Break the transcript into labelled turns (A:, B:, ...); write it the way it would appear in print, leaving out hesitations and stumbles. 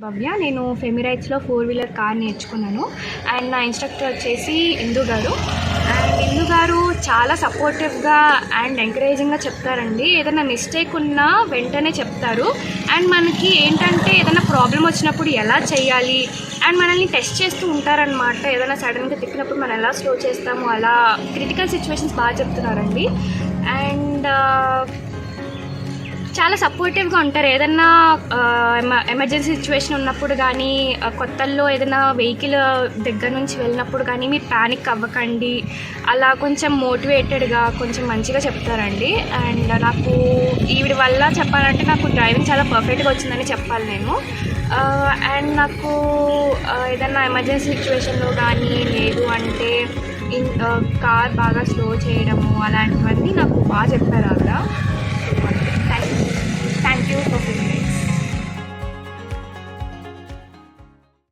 A: భవ్య. నేను ఫెమిరైట్స్లో 4 wheeler car నేర్చుకున్నాను. And నా ఇన్స్ట్రక్టర్ వచ్చేసి ఇందు గారు. అండ్ ఇందు గారు చాలా సపోర్టివ్గా అండ్ ఎంకరేజింగ్గా చెప్తారండి. ఏదైనా మిస్టేక్ ఉన్నా వెంటనే చెప్తారు. అండ్ మనకి ఏంటంటే ఏదైనా ప్రాబ్లం వచ్చినప్పుడు ఎలా చేయాలి అండ్ మనల్ని టెస్ట్ చేస్తూ ఉంటారనమాట. ఏదైనా సడన్గా తిప్పినప్పుడు మనం ఎలా స్లో చేస్తాము, అలా క్రిటికల్ సిచ్యువేషన్స్ బాగా చెప్తున్నారండి. అండ్ చాలా సపోర్టివ్గా ఉంటారు. ఏదన్నా ఎమర్జెన్సీ సిచ్యువేషన్ ఉన్నప్పుడు కానీ, కొత్తల్లో ఏదైనా వెహికల్ దగ్గర నుంచి వెళ్ళినప్పుడు కానీ మీరు ప్యానిక్ అవ్వకండి, అలా కొంచెం మోటివేటెడ్గా కొంచెం మంచిగా చెప్తారండి. అండ్ నాకు ఈవిడ వల్ల చెప్పాలంటే నాకు డ్రైవింగ్ చాలా పర్ఫెక్ట్గా వచ్చిందని చెప్పాలి నేను. అండ్ నాకు ఏదన్నా ఎమర్జెన్సీ సిచ్యువేషన్లో కానీ లేదు అంటే కార్ బాగా స్లో చేయడము అలాంటివన్నీ నాకు బాగా చెప్పారు ఆవిడ. Thank you for ఫిలింగ్స్.